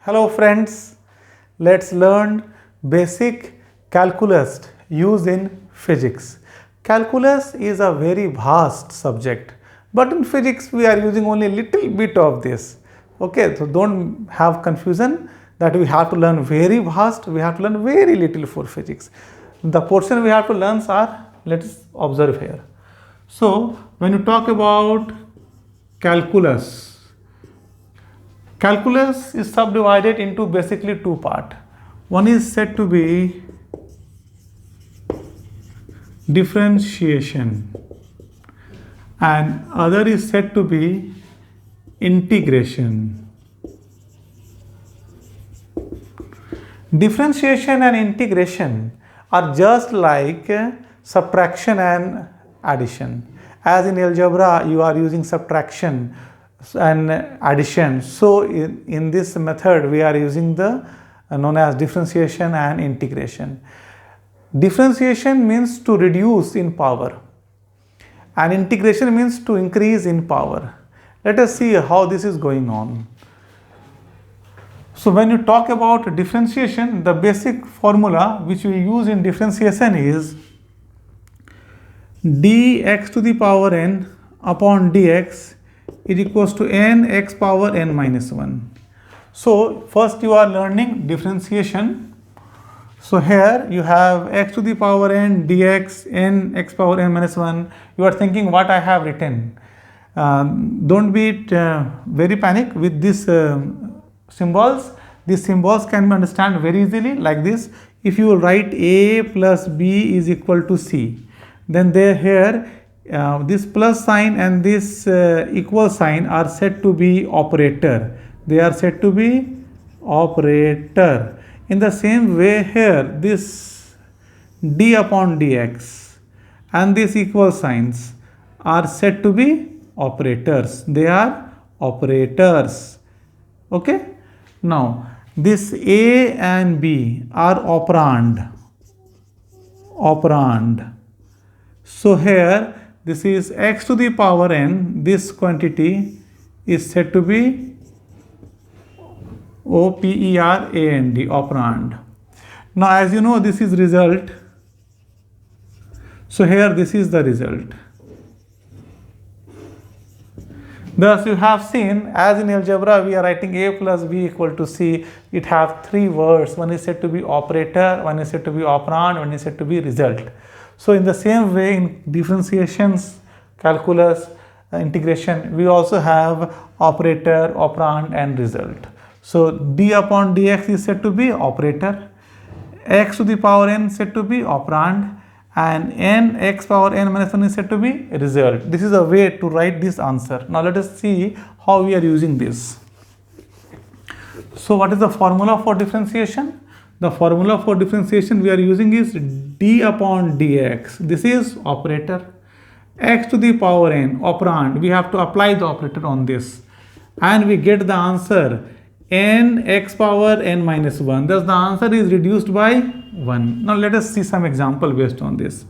Hello friends, let's learn basic calculus used in physics. Calculus is a very vast subject, but in physics we are using only a little bit of this. Okay, so don't have confusion that we have to learn very vast, we have to learn very little for physics. The portion we have to learn are, let's observe here. So when you talk about calculus, calculus is subdivided into basically two parts. One is said to be differentiation and other is said to be integration. Differentiation and integration are just like subtraction and addition. As in algebra you are using subtraction and addition, so in this method we are using the known as differentiation and integration. Differentiation means to reduce in power and integration means to increase in power. Let us see how this is going on. So when you talk about differentiation, the basic formula which we use in differentiation is dx to the power n upon dx is equals to n x power n minus 1. So first you are learning differentiation. So here you have x to the power n dx n x power n minus 1. You are thinking what I have written. Don't be very panic with these symbols. These symbols can be understood very easily like this. If you write a plus b is equal to c, then there here this plus sign and this equal sign are said to be operator. They are said to be operator. In the same way here this d upon dx and these equal signs are said to be operators. They are operators. Okay. Now this a and b are operand. So here this is x to the power n, this quantity is said to be operand, operand. Now as you know this is result, so here this is the result. Thus you have seen, as in algebra we are writing a plus b equal to c, it has three words. One is said to be operator, one is said to be operand, one is said to be result. So in the same way in differentiations, calculus, integration, we also have operator, operand and result. So d upon dx is said to be operator, x to the power n said to be operand and n x power n minus 1 is said to be result. This is a way to write this answer. Now let us see how we are using this. So what is the formula for differentiation? The formula for differentiation we are using is d upon dx. This is operator. X to the power n, operand. We have to apply the operator on this. And we get the answer n x power n minus 1. Thus the answer is reduced by 1. Now let us see some example based on this.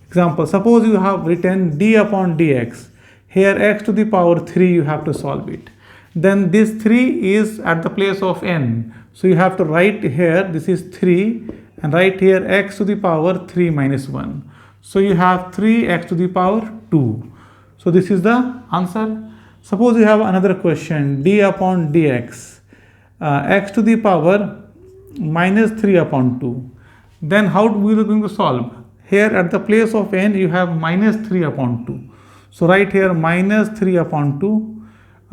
Example, suppose you have written d upon dx. Here x to the power 3 you have to solve it. Then this 3 is at the place of n. So you have to write here, this is 3 and write here x to the power 3 minus 1. So you have 3x to the power 2. So this is the answer. Suppose you have another question, d upon dx, x to the power minus 3 upon 2. Then how we are going to solve? Here at the place of n you have minus 3 upon 2. So write here minus 3 upon 2.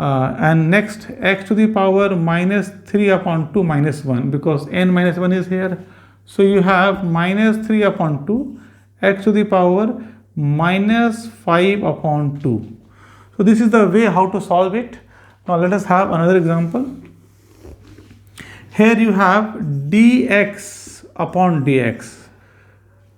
And next x to the power minus 3 upon 2 minus 1 because n minus 1 is here. So you have minus 3 upon 2 x to the power minus 5 upon 2. So this is the way how to solve it. Now let us have another example. Here you have dx upon dx.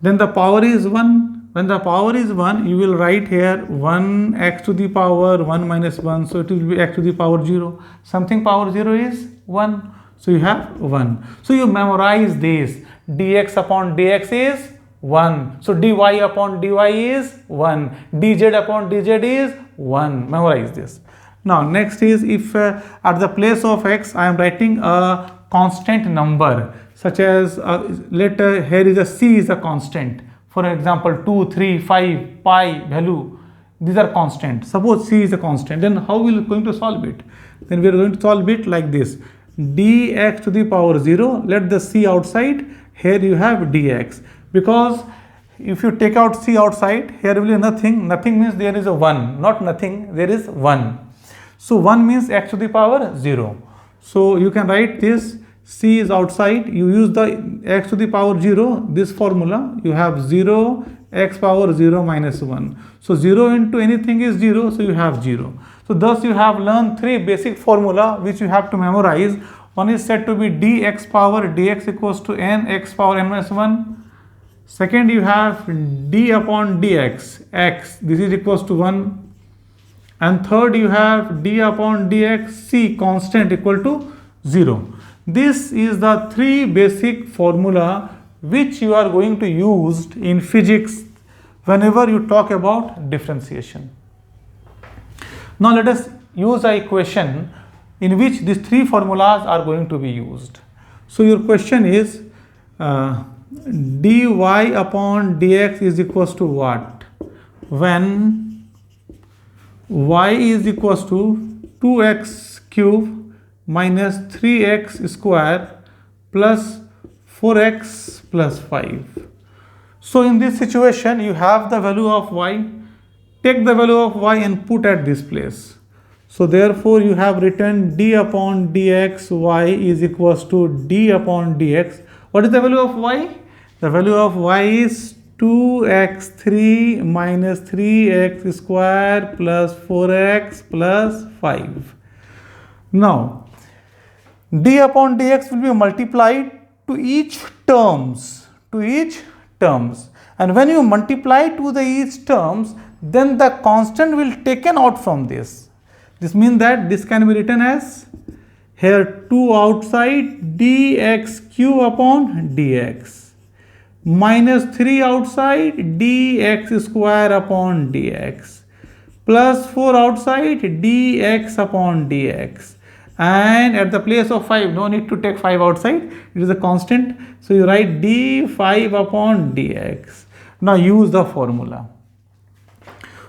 Then the power is 1. When the power is 1, you will write here 1 x to the power 1 minus 1. So it will be x to the power 0. Something power 0 is 1. So you have 1. So you memorize this. Dx upon dx is 1. So dy upon dy is 1. Dz upon dz is 1. Memorize this. Now next is if at the place of x I am writing a constant number, such as here is a c is a constant. For example, 2, 3, 5, pi, value, these are constant. Suppose c is a constant, then how we are going to solve it? Then we are going to solve it like this: dx to the power 0, let the c outside, here you have dx. Because if you take out c outside, here will be nothing. Nothing means there is a 1, not nothing, there is 1. So 1 means x to the power 0. So you can write this: c is outside, you use the x to the power 0, this formula, you have 0, x power 0 minus 1. So 0 into anything is 0, so you have 0. So thus you have learned 3 basic formula which you have to memorize. One is said to be dx power dx equals to n x power n minus 1. Second, you have d upon dx, x, this is equals to 1. And third, you have d upon dx, c, constant, equal to 0. This is the 3 basic formula which you are going to use in physics whenever you talk about differentiation. Now let us use an equation in which these 3 formulas are going to be used. So your question is dy upon dx is equals to what? When y is equals to 2x cube minus 3x square plus 4x plus 5. So in this situation, you have the value of y. Take the value of y and put at this place. So therefore, you have written d upon dx y is equals to d upon dx. What is the value of y? The value of y is 2x3 minus 3x square plus 4x plus 5. Now, d upon dx will be multiplied to each terms, and when you multiply to the each terms, then the constant will taken out from this. This means that this can be written as here 2 outside dx cube upon dx minus 3 outside dx square upon dx plus 4 outside dx upon dx, and at the place of 5, no need to take 5 outside, it is a constant, so you write d5 upon dx. Now use the formula.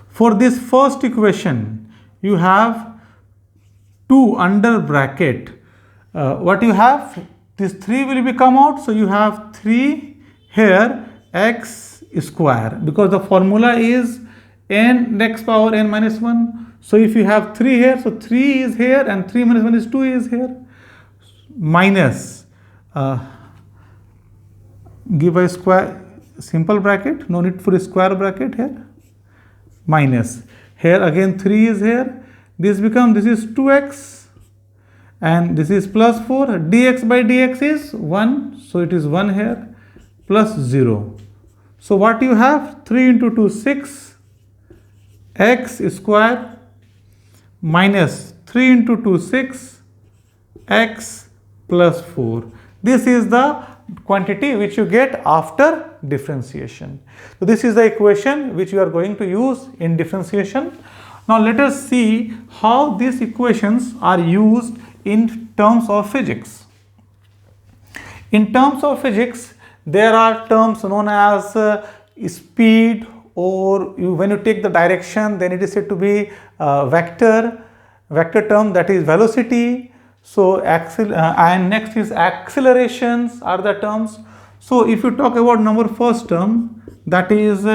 For this first equation, you have 2 under bracket. What you have? This 3 will be come out, so you have 3 here x square, because the formula is n x power n minus 1. So if you have 3 here, so 3 is here and 3 minus 1 is 2 is here. Minus, give a square, simple bracket, no need for a square bracket here. Minus, here again 3 is here, this is 2x and this is plus 4, dx by dx is 1, so it is 1 here, plus 0. So what you have? 3 into 2, 6, x square minus 3 into 2, 6, x plus 4. This is the quantity which you get after differentiation. So this is the equation which you are going to use in differentiation. Now let us see how these equations are used in terms of physics. In terms of physics, there are terms known as speed, or when you take the direction, then it is said to be vector term, that is velocity. So and next is accelerations are the terms. So if you talk about number first term, that is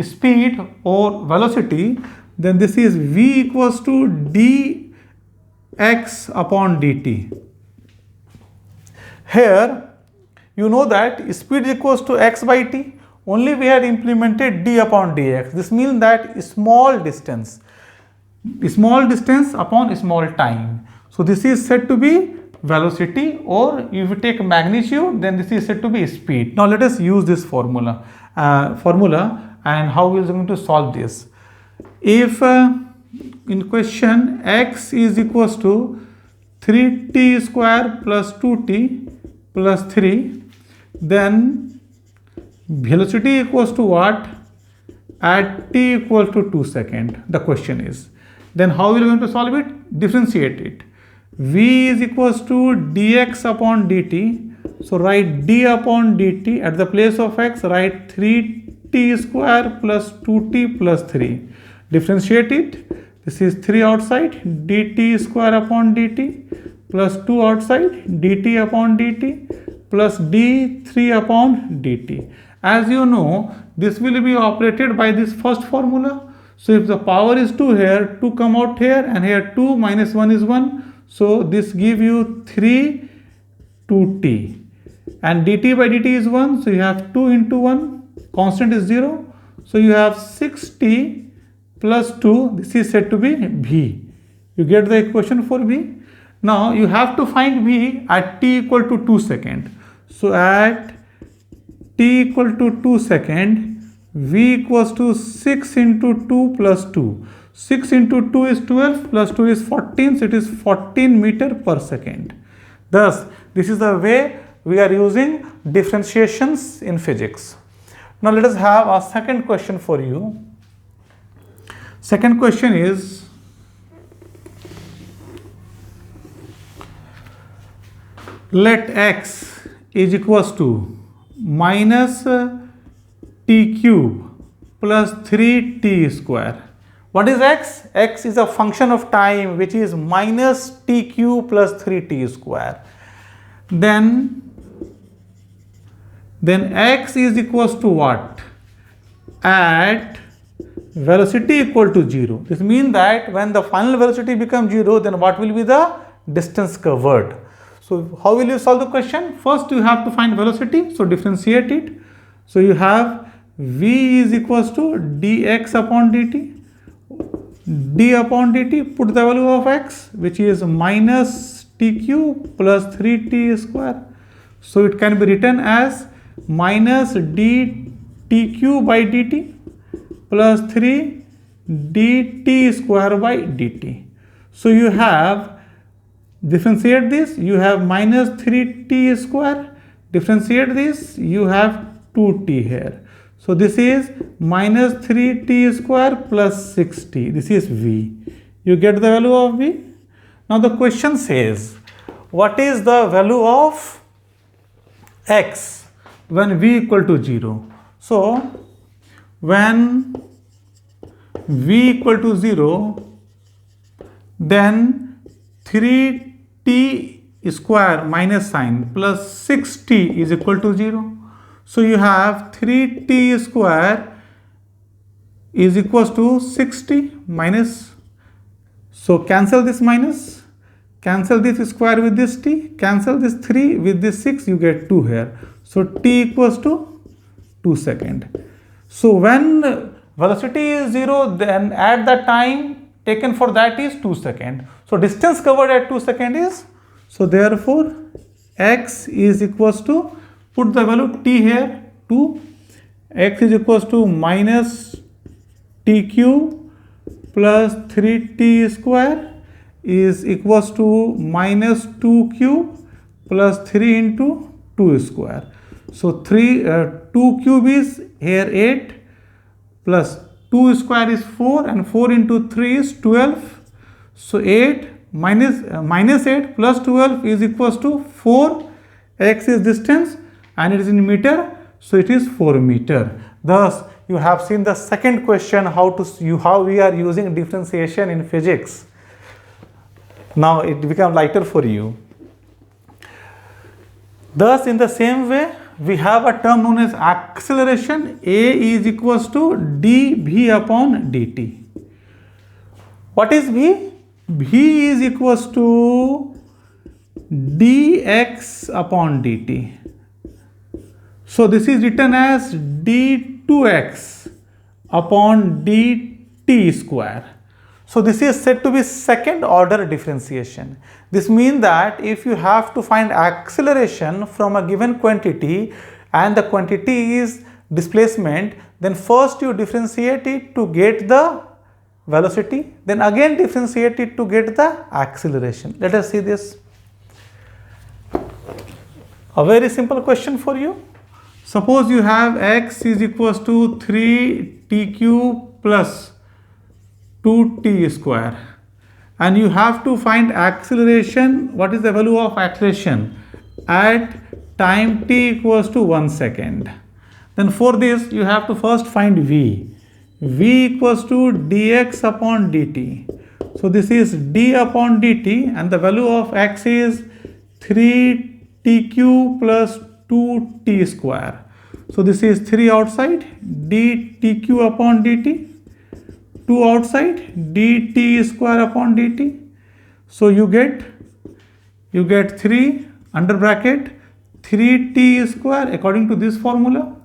speed or velocity, then this is v equals to dx upon dt. Here you know that speed is equals to x by t, only we had implemented d upon dx. This means that small distance upon small time. So this is said to be velocity, or if you take magnitude, then this is said to be speed. Now let us use this formula and how we are going to solve this. If in question x is equals to 3t square plus 2t plus 3, then velocity equals to what? At t equals to 2 seconds. The question is, Then how we are going to solve it? Differentiate it. V is equals to dx upon dt. So write d upon dt. At the place of x, write 3t square plus 2t plus 3. Differentiate it. This is 3 outside, dt square upon dt plus 2 outside, dt upon dt plus d3 upon dt. As you know, this will be operated by this first formula. So if the power is 2 here, 2 come out here, and here 2 minus 1 is 1. So this give you 3 2t. And dt by dt is 1. So you have 2 into 1. Constant is 0. So you have 6t plus 2. This is said to be v. You get the equation for v. Now you have to find v at t equal to 2 seconds. So at t equal to 2 seconds, v equals to 6 into 2 plus 2. 6 into 2 is 12 plus 2 is 14. So it is 14 meter per second. Thus, this is the way we are using differentiations in physics. Now let us have a second question for you. Second question is, let x is equals to minus t cube plus 3t square. What is x? X is a function of time, which is minus t cube plus 3t square. Then x is equals to what? At velocity equal to 0. This means that when the final velocity becomes 0, then what will be the distance covered? So how will you solve the question? First you have to find velocity, so differentiate it. So you have v is equals to dx upon dt. d upon dt, put the value of x, which is minus t cube plus 3t square. So it can be written as minus dt cube by dt plus 3 dt square by dt. So you have, differentiate this, you have minus 3t square. Differentiate this, you have 2t here. So this is minus 3t square plus 6t. This is v. You get the value of v. Now the question says, what is the value of x when v equal to 0? So when v equal to 0, then 3t square minus sign plus 6t is equal to 0. So you have 3t square is equals to 6t minus. So cancel this minus, cancel this square with this t, cancel this 3 with this 6, you get 2 here. So t equals to 2 seconds. So when velocity is 0, then at the time taken for that is 2 seconds. So distance covered at 2 seconds is, so therefore x is equals to, put the value t here, 2, x is equals to minus t cube plus 3t square is equals to minus 2 cube plus 3 into 2 square. So 2 cube is here 8 plus 2 square is 4 and 4 into 3 is 12. So 8 minus 8 plus 12 is equals to 4. X is distance and it is in meter, so it is 4 meter. Thus you have seen the second question, how we are using differentiation in physics. Now it becomes lighter for you. Thus in the same way, we have a term known as acceleration. A is equals to dv upon dt. What is v? v is equals to dx upon dt. So this is written as d2x upon dt square. So this is said to be second order differentiation. This means that if you have to find acceleration from a given quantity and the quantity is displacement, then first you differentiate it to get the velocity, then again differentiate it to get the acceleration. Let us see this. A very simple question for you. Suppose you have x is equals to 3t cube plus 2t square. And you have to find acceleration. What is the value of acceleration at time t equals to 1 second? Then for this you have to first find v. V equals to dx upon dt. So this is d upon dt, and the value of x is 3tq plus 2t square. So this is 3 outside, dtq upon dt, 2 outside, dt square upon dt. So you get 3 under bracket 3t square according to this formula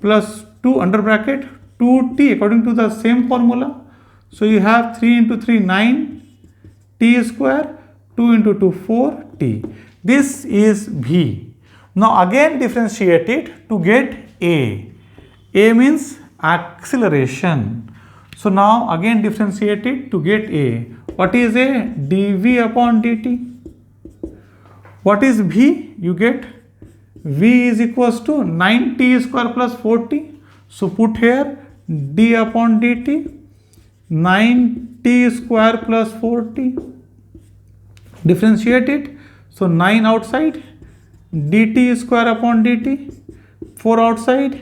plus 2 under bracket 2t according to the same formula. So you have 3 into 3 9 t square, 2 into 2 4 t. This is v. Now again differentiate it to get a. A means acceleration. So now again differentiate it to get a. What is a? dv upon dt. What is v? You get v is equals to 9t square plus 4t. So put here d upon dt, 9t square plus 4t. Differentiate it. So 9 outside, dt square upon dt, 4 outside,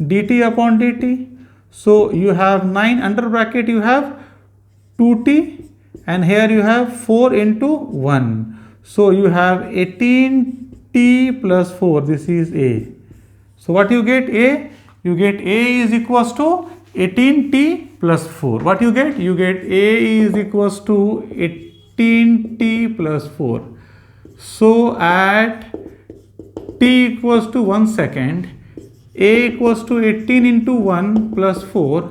dt upon dt. So you have 9 under bracket, you have 2t, and here you have 4 into 1. So you have 18t plus 4. This is a. So what you get? A. You get a is equals to 18t plus 4. What you get? You get a is equals to 18t plus 4. So at t equals to 1 second, a equals to 18 into 1 plus 4,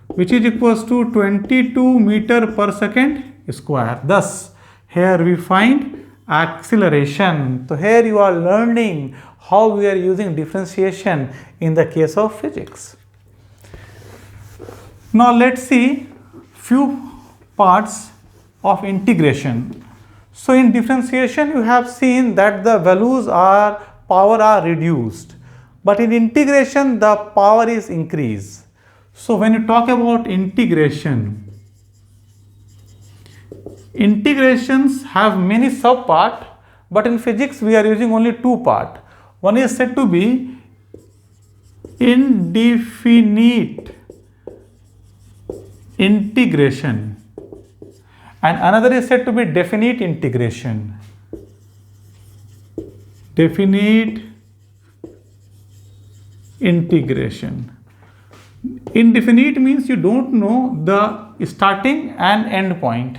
which is equals to 22 meter per second square. Thus here we find acceleration. So here you are learning how we are using differentiation in the case of physics. Now let's see few parts of integration. So in differentiation you have seen that the values power are reduced, but in integration the power is increased. So when you talk about integration, integrations have many subparts, but in physics we are using only 2 parts. One is said to be indefinite integration and another is said to be definite integration. Definite integration. Indefinite means you don't know the starting and end point,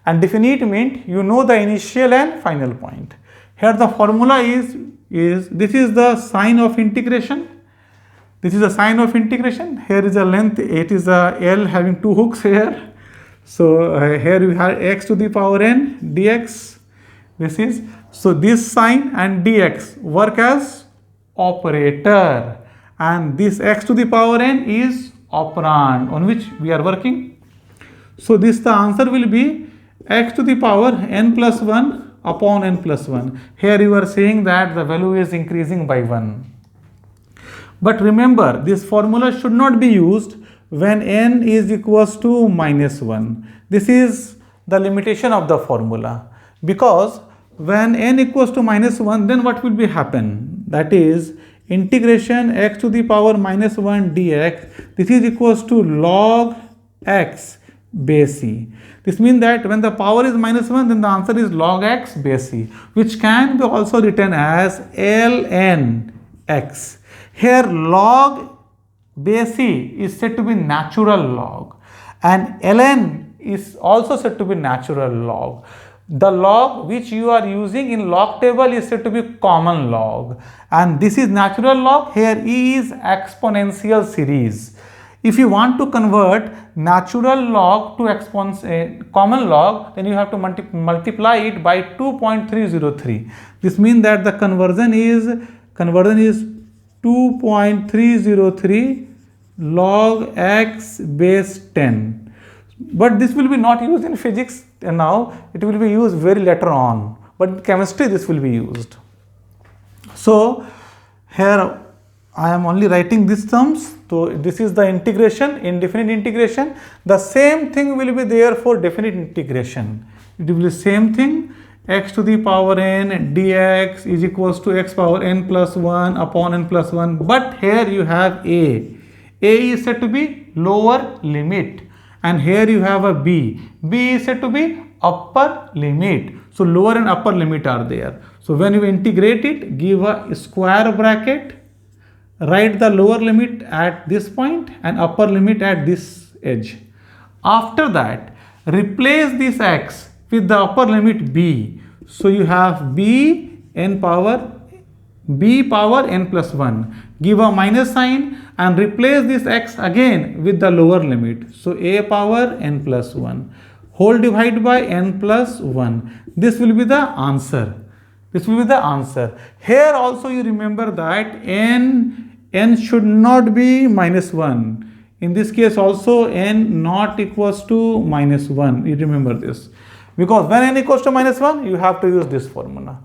and definite means you know the initial and final point. Here the formula is this is the sign of integration. This is the sign of integration. Here is a length, it is a L having 2 hooks here. So here we have x to the power n dx. This is, so this sign and dx work as operator, and this x to the power n is operand on which we are working. So this the answer will be x to the power n plus 1 upon n plus 1. Here you are saying that the value is increasing by 1. But remember, this formula should not be used when n is equals to minus 1. This is the limitation of the formula, because when n equals to minus 1, then what will be happen? That is integration x to the power minus 1 dx. This is equals to log x base c. This means that when the power is minus 1, then the answer is log x base c, which can be also written as ln x. Here log base c is said to be natural log, and ln is also said to be natural log. The log which you are using in log table is said to be common log, and this is natural log. Here e is exponential series. If you want to convert natural log to common log, then you have to multiply it by 2.303. This means that the conversion is 2.303 log x base 10. But this will be not used in physics now, it will be used very later on, but in chemistry this will be used. So here I am only writing these terms. So this is the integration, indefinite integration. The same thing will be there for definite integration. It will be the same thing. X to the power n dx is equals to x power n plus 1 upon n plus 1. But here you have a. A is said to be lower limit. And here you have a b. B is said to be upper limit. So lower and upper limit are there. So when you integrate it, give a square bracket. Write the lower limit at this point and upper limit at this edge. After that, replace this x with the upper limit b. So you have b power n plus 1. Give a minus sign and replace this x again with the lower limit. So a power n plus 1. Whole divided by n plus 1. This will be the answer. This will be the answer. Here also you remember that n should not be minus 1. In this case also n not equals to minus 1. You remember this. Because when n equals to minus 1, you have to use this formula.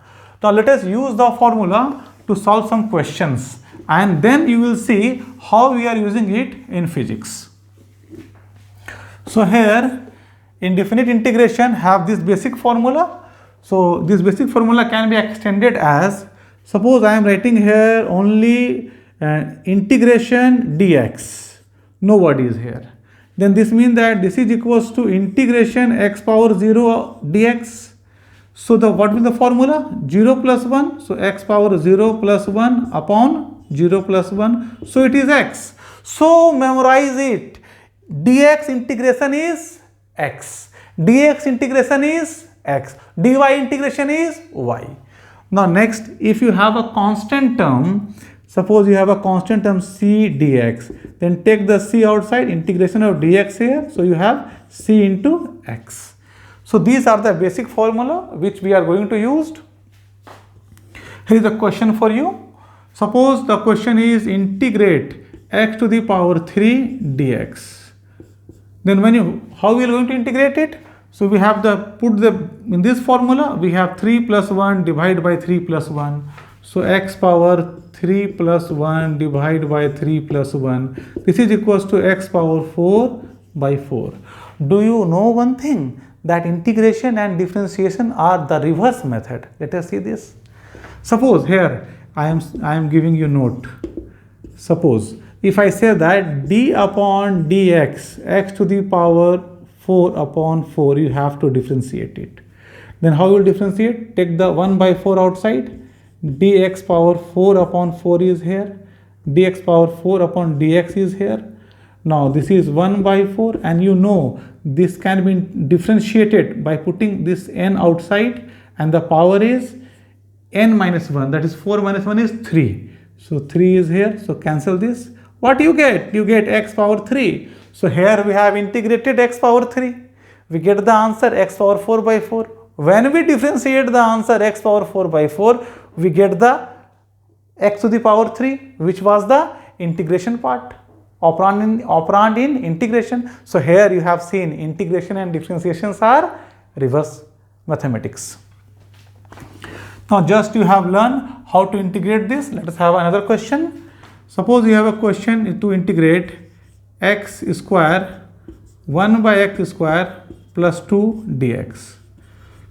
Now let us use the formula to solve some questions. And then you will see how we are using it in physics. So here, indefinite integration have this basic formula. So this basic formula can be extended as, suppose I am writing here only integration dx, no word is here. Then this means that this is equals to integration x power 0 dx. So what will the formula? 0 plus 1. So x power 0 plus 1 upon 0 plus 1. So it is x. So memorize it. Dx integration is x. Dx integration is x. Dy integration is y. Now next, if you have a constant term, suppose you have a constant term c dx, then take the c outside, integration of dx here. So you have c into x. So these are the basic formula which we are going to use. Here is a question for you. Suppose the question is integrate x to the power 3 dx. Then how we are going to integrate it? So we have in this formula we have 3 plus 1 divided by 3 plus 1. So x power 3 plus 1 divided by 3 plus 1. This is equals to x power 4 by 4. Do you know one thing? That integration and differentiation are the reverse method. Let us see this. Suppose here I am giving you note. Suppose if I say that d upon dx, x to the power 4 upon 4, you have to differentiate it. Then how you will differentiate? Take the 1 by 4 outside. Dx power 4 upon 4 is here. Dx power 4 upon dx is here. Now this is 1 by 4 and you know this can be differentiated by putting this n outside and the power is n minus 1, that is 4 minus 1 is 3. So 3 is here, so cancel this. What you get? You get x power 3. So here we have integrated x power 3. We get the answer x power 4 by 4. When we differentiate the answer x power 4 by 4, we get the x to the power 3, which was the integration part. Operand in integration. So here you have seen integration and differentiations are reverse mathematics. Now just you have learned how to integrate this. Let us have another question. Suppose you have a question to integrate x square 1 by x square plus 2 dx.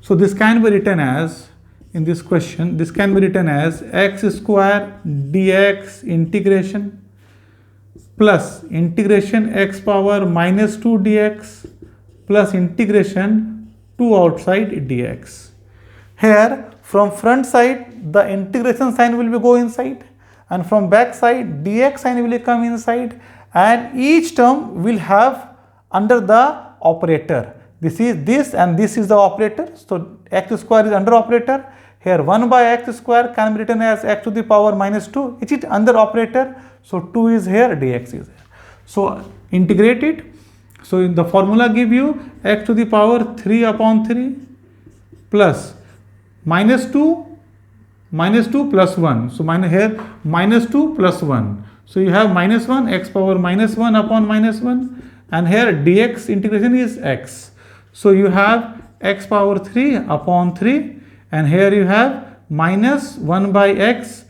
So this can be written as, in this question, this can be written as x square dx integration plus integration x power minus 2 dx plus integration 2 outside dx. Here from front side the integration sign will be go inside and from back side dx sign will come inside and each term will have under the operator. This is this and this is the operator. So x square is under operator. Here 1 by x square can be written as x to the power minus 2. It is under operator. So 2 is here, dx is here. So integrate it. So in the formula give you x to the power 3 upon 3 plus minus 2 plus 1. So here minus 2 plus 1. So you have minus 1 x power minus 1 upon minus 1 and here dx integration is x. So you have x power 3 upon 3 and here you have minus 1 by x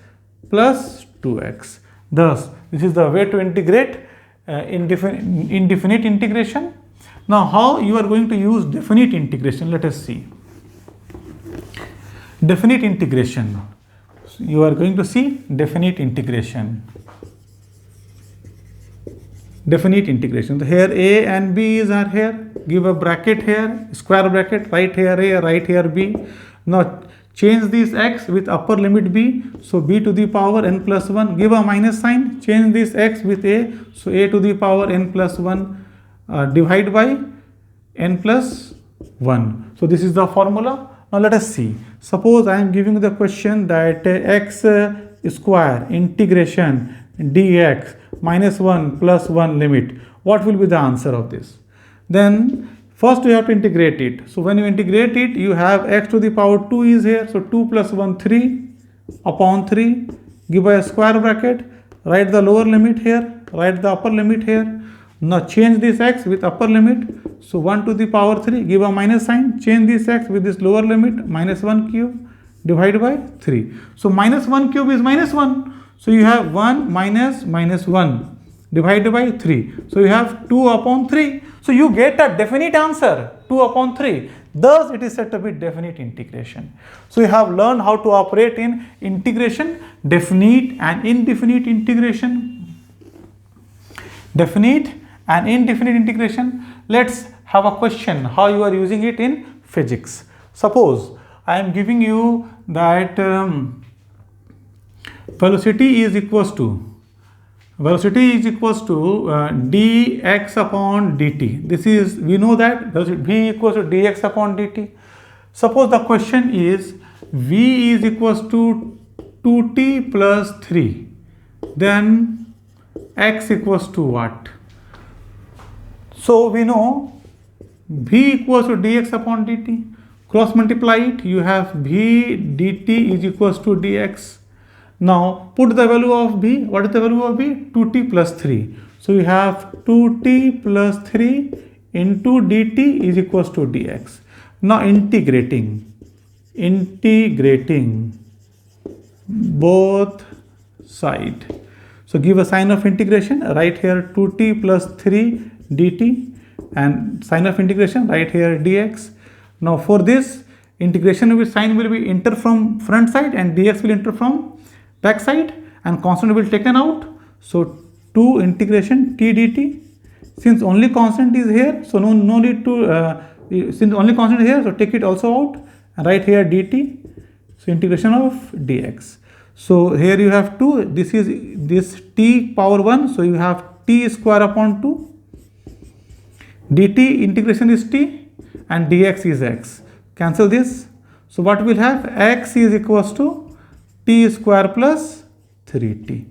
plus 2x. Thus, this is the way to integrate indefinite integration. Now, how you are going to use definite integration? Let us see. Definite integration. You are going to see definite integration. Definite integration. So here a and b are here. Give a bracket here, square bracket, write here a, write here b. Now change this x with upper limit b. So b to the power n plus 1. Give a minus sign. Change this x with a. So a to the power n plus 1 divide by n plus 1. So this is the formula. Now let us see. Suppose I am giving the question that x square integration dx minus 1 plus 1 limit. What will be the answer of this? Then first you have to integrate it. So when you integrate it, you have x to the power 2 is here. So 2 plus 1, 3 upon 3. Give a square bracket. Write the lower limit here. Write the upper limit here. Now change this x with upper limit. So 1 to the power 3. Give a minus sign. Change this x with this lower limit. Minus 1 cube. Divide by 3. So minus 1 cube is minus 1. So you have 1 minus minus 1 divided by 3. So you have 2 upon 3. So you get a definite answer, 2 upon 3. Thus it is said to be definite integration. So you have learned how to operate in integration, definite and indefinite integration. Definite and indefinite integration. Let's have a question how you are using it in physics. Suppose I am giving you that velocity is equals to dx upon dt. This is, we know that v equals to dx upon dt. Suppose the question is v is equals to 2t plus 3. Then x equals to what? So we know v equals to dx upon dt. Cross multiply it, you have v dt is equals to dx. Now put the value of b. What is the value of b? 2t plus 3. So you have 2t plus 3 into dt is equals to dx. Now integrating both side. So give a sign of integration. Write here 2t plus 3 dt and sign of integration. Write here dx. Now for this integration with sign will be enter from front side and dx will enter from back side and constant will taken out. So 2 integration t dt. Since only constant is here, so no need to since only constant is here, so take it also out and write here dt. So integration of dx. So here you have 2. This is this t power 1. So you have t square upon 2. dt integration is t and dx is x. Cancel this. So what we'll have? X is equals to t square plus 3t.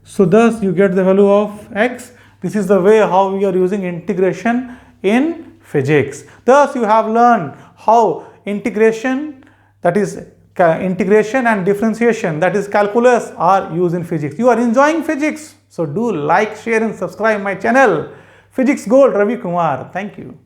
So thus you get the value of x. This is the way how we are using integration in physics. Thus you have learned how integration, that is integration and differentiation, that is calculus, are used in physics. You are enjoying physics, so do like, share and subscribe my channel. Physics Gold, Ravi Kumar. Thank you.